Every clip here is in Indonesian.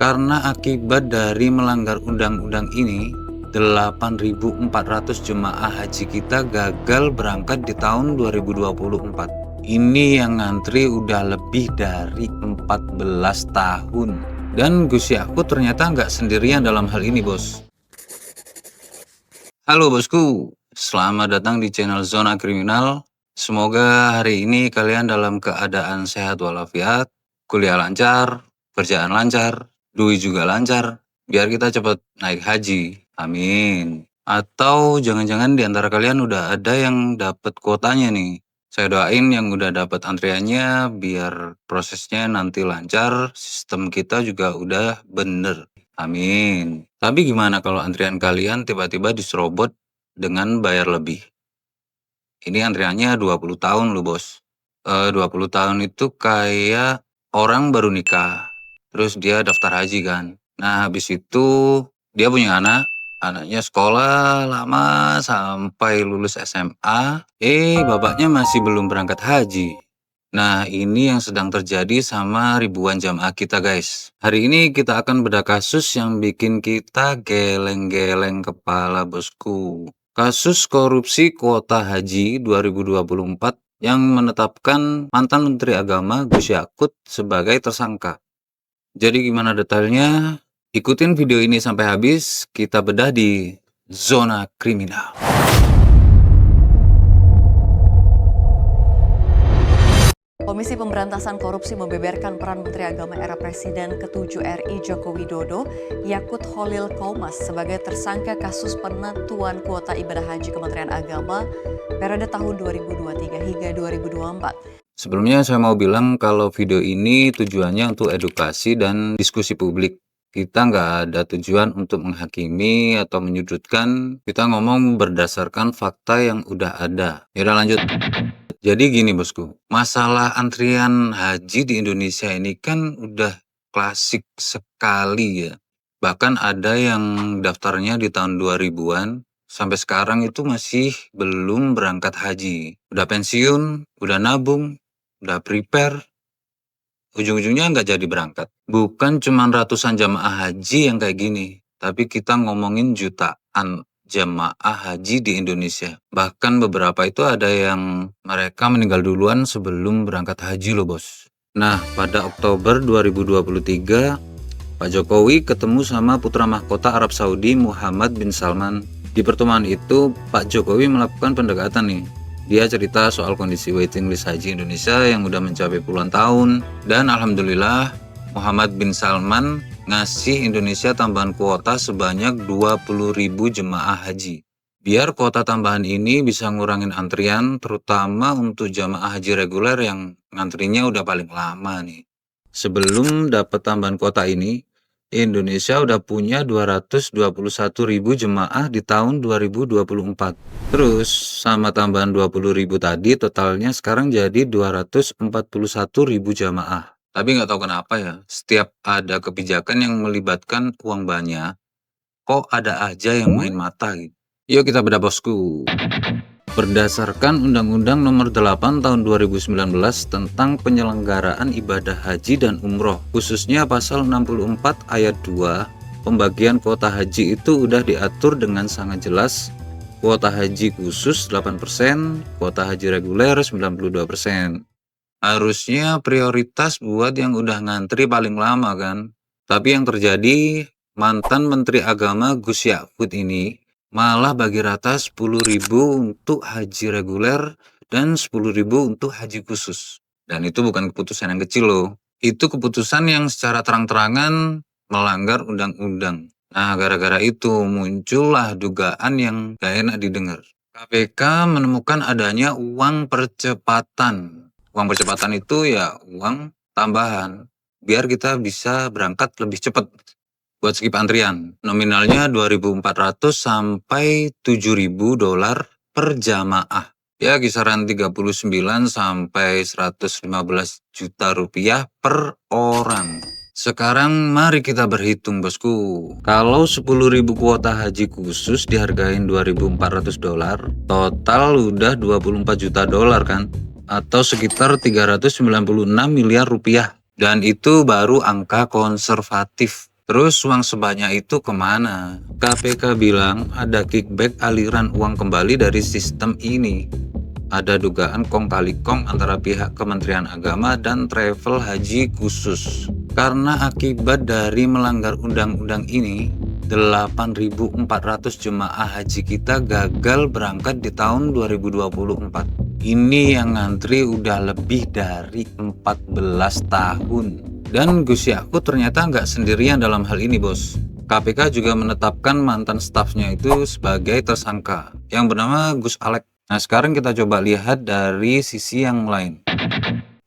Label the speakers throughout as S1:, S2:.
S1: Karena akibat dari melanggar undang-undang ini, 8.400 jemaah haji kita gagal berangkat di tahun 2024. Ini yang ngantri udah lebih dari 14 tahun. Dan Gus Yakut ternyata nggak sendirian dalam hal ini, bos. Halo bosku, selamat datang di channel Zona Kriminal. Semoga hari ini kalian dalam keadaan sehat walafiat, kuliah lancar, kerjaan lancar, duit juga lancar, biar kita cepat naik haji. Amin. Atau jangan-jangan di antara kalian udah ada yang dapat kuotanya nih. Saya doain yang udah dapat antriannya biar prosesnya nanti lancar, sistem kita juga udah bener. Amin. Tapi gimana kalau antrian kalian tiba-tiba diserobot dengan bayar lebih? Ini antriannya 20 tahun loh bos. 20 tahun itu kayak orang baru nikah, terus dia daftar haji kan. Nah habis itu dia punya anaknya sekolah lama sampai lulus SMA, bapaknya masih belum berangkat haji. Nah, ini yang sedang terjadi sama ribuan jamaah kita, guys. Hari ini kita akan bedah kasus yang bikin kita geleng-geleng kepala, bosku. Kasus korupsi kuota haji 2024 yang menetapkan mantan Menteri Agama Gus Yakut sebagai tersangka. Jadi gimana detailnya? Ikutin video ini sampai habis, kita bedah di Zona Kriminal.
S2: Komisi Pemberantasan Korupsi membeberkan peran Menteri Agama era Presiden ke-7 RI Joko Widodo, Yakut Kholil Qomas sebagai tersangka kasus penentuan kuota ibadah haji Kementerian Agama periode tahun 2023 hingga 2024.
S1: Sebelumnya saya mau bilang kalau video ini tujuannya untuk edukasi dan diskusi publik. Kita nggak ada tujuan untuk menghakimi atau menyudutkan, kita ngomong berdasarkan fakta yang udah ada. Yaudah lanjut. Jadi gini bosku, masalah antrian haji di Indonesia ini kan udah klasik sekali ya. Bahkan ada yang daftarnya di tahun 2000-an, sampai sekarang itu masih belum berangkat haji. Udah pensiun, udah nabung, udah prepare, ujung-ujungnya nggak jadi berangkat. Bukan cuma ratusan jamaah haji yang kayak gini, tapi kita ngomongin jutaan jamaah haji di Indonesia. Bahkan beberapa itu ada yang mereka meninggal duluan sebelum berangkat haji loh bos. Nah, pada Oktober 2023, Pak Jokowi ketemu sama putra mahkota Arab Saudi Muhammad bin Salman. Di pertemuan itu, Pak Jokowi melakukan pendekatan nih. Dia cerita soal kondisi waiting list haji Indonesia yang udah mencapai puluhan tahun. Dan alhamdulillah, Muhammad bin Salman ngasih Indonesia tambahan kuota sebanyak 20.000 jemaah haji. Biar kuota tambahan ini bisa ngurangin antrian, terutama untuk jemaah haji reguler yang ngantrinya udah paling lama nih. Sebelum dapat tambahan kuota ini, Indonesia udah punya 221.000 jemaah di tahun 2024. Terus sama tambahan 20.000 tadi totalnya sekarang jadi 241.000 jamaah. Tapi nggak tahu kenapa ya, setiap ada kebijakan yang melibatkan uang banyak, kok ada aja yang main mata gitu. Yuk kita bedah bosku. Berdasarkan Undang-Undang Nomor 8 Tahun 2019 tentang penyelenggaraan ibadah haji dan umroh, khususnya pasal 64 ayat 2, pembagian kuota haji itu udah diatur dengan sangat jelas. Kuota haji khusus 8%, kuota haji reguler 92%. Harusnya prioritas buat yang udah ngantri paling lama kan. Tapi yang terjadi, mantan Menteri Agama Gus Yakut ini malah bagi rata 10.000 untuk haji reguler dan 10.000 untuk haji khusus. Dan itu bukan keputusan yang kecil loh. Itu keputusan yang secara terang-terangan melanggar undang-undang. Nah, gara-gara itu muncullah dugaan yang gak enak didengar. KPK menemukan adanya uang percepatan. Uang percepatan itu ya uang tambahan biar kita bisa berangkat lebih cepat buat skip antrian. Nominalnya 2.400 sampai 7.000 dolar per jamaah. Ya kisaran 39 sampai 115 juta rupiah per orang. Sekarang mari kita berhitung bosku. Kalau 10.000 kuota haji khusus dihargain 2.400 dolar, total udah 24 juta dolar kan? Atau sekitar 396 miliar rupiah. Dan itu baru angka konservatif. Terus uang sebanyak itu kemana? KPK bilang ada kickback aliran uang kembali dari sistem ini. Ada dugaan kong kali kong antara pihak Kementerian Agama dan travel haji khusus. Karena akibat dari melanggar undang-undang ini, 8.400 jemaah haji kita gagal berangkat di tahun 2024. Ini yang ngantri udah lebih dari 14 tahun. Dan Gus Yakut ternyata nggak sendirian dalam hal ini, bos. KPK juga menetapkan mantan stafnya itu sebagai tersangka yang bernama Gus Alek. Nah, sekarang kita coba lihat dari sisi yang lain.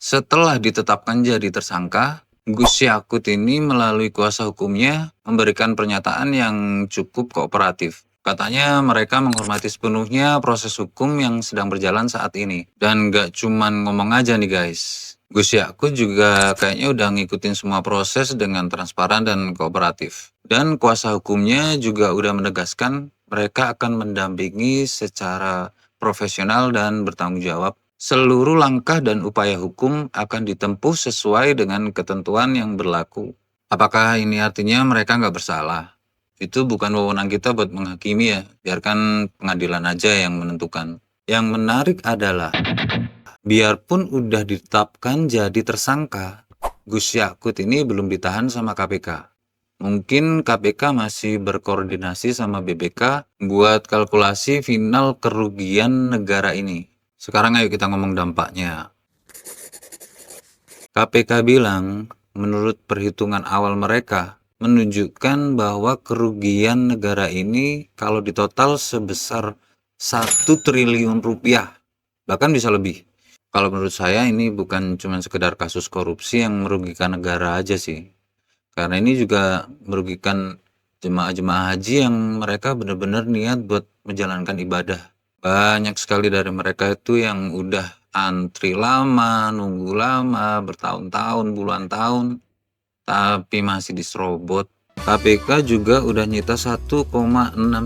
S1: Setelah ditetapkan jadi tersangka, Gus Yakut ini melalui kuasa hukumnya memberikan pernyataan yang cukup kooperatif. Katanya mereka menghormati sepenuhnya proses hukum yang sedang berjalan saat ini. Dan gak cuman ngomong aja nih guys. Gus Yakut juga kayaknya udah ngikutin semua proses dengan transparan dan kooperatif. Dan kuasa hukumnya juga udah menegaskan mereka akan mendampingi secara profesional dan bertanggung jawab. Seluruh langkah dan upaya hukum akan ditempuh sesuai dengan ketentuan yang berlaku. Apakah ini artinya mereka nggak bersalah? Itu bukan wewenang kita buat menghakimi ya. Biarkan pengadilan aja yang menentukan. Yang menarik adalah, biarpun udah ditetapkan jadi tersangka, Gus Yakut ini belum ditahan sama KPK. Mungkin KPK masih berkoordinasi sama BBK buat kalkulasi final kerugian negara ini. Sekarang ayo kita ngomong dampaknya. KPK bilang, menurut perhitungan awal mereka, menunjukkan bahwa kerugian negara ini kalau ditotal sebesar 1 triliun rupiah, bahkan bisa lebih. Kalau menurut saya ini bukan cuma sekedar kasus korupsi yang merugikan negara aja sih. Karena ini juga merugikan jemaah-jemaah haji yang mereka benar-benar niat buat menjalankan ibadah. Banyak sekali dari mereka itu yang udah antri lama, nunggu lama, bertahun-tahun, puluhan tahun, tapi masih diserobot. KPK juga udah nyita 1,6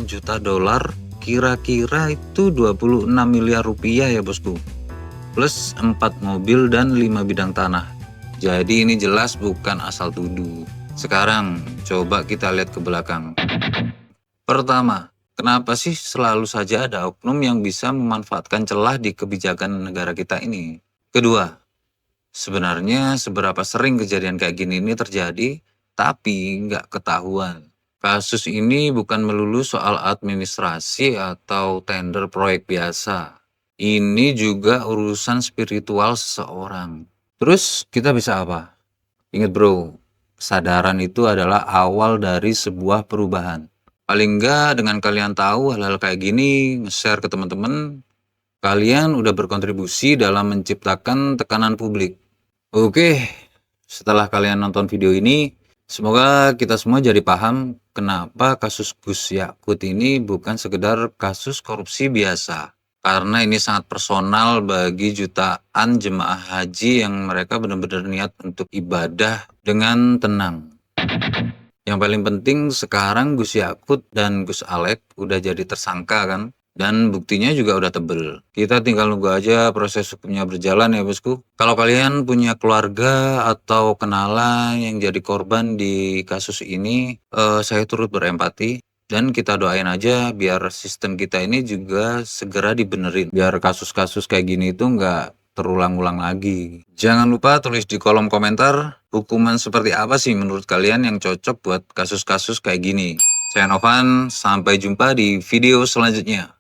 S1: juta dolar, kira-kira itu 26 miliar rupiah ya bosku. Plus 4 mobil dan 5 bidang tanah. Jadi ini jelas bukan asal tuduh. Sekarang coba kita lihat ke belakang. Pertama, kenapa sih selalu saja ada oknum yang bisa memanfaatkan celah di kebijakan negara kita ini? Kedua, sebenarnya seberapa sering kejadian kayak gini ini terjadi, tapi nggak ketahuan. Kasus ini bukan melulu soal administrasi atau tender proyek biasa. Ini juga urusan spiritual seseorang. Terus kita bisa apa? Ingat bro, kesadaran itu adalah awal dari sebuah perubahan. Paling enggak dengan kalian tahu hal-hal kayak gini, nge-share ke teman-teman, kalian udah berkontribusi dalam menciptakan tekanan publik. Oke, setelah kalian nonton video ini, semoga kita semua jadi paham kenapa kasus Gus Yakut ini bukan sekedar kasus korupsi biasa. Karena ini sangat personal bagi jutaan jemaah haji yang mereka benar-benar niat untuk ibadah dengan tenang. Yang paling penting sekarang Gus Yakut dan Gus Alek udah jadi tersangka kan? Dan buktinya juga udah tebel. Kita tinggal nunggu aja proses hukumnya berjalan ya bosku. Kalau kalian punya keluarga atau kenalan yang jadi korban di kasus ini, saya turut berempati. Dan kita doain aja biar sistem kita ini juga segera dibenerin. Biar kasus-kasus kayak gini itu nggak terulang-ulang lagi. Jangan lupa tulis di kolom komentar hukuman seperti apa sih menurut kalian yang cocok buat kasus-kasus kayak gini. Saya Novan, sampai jumpa di video selanjutnya.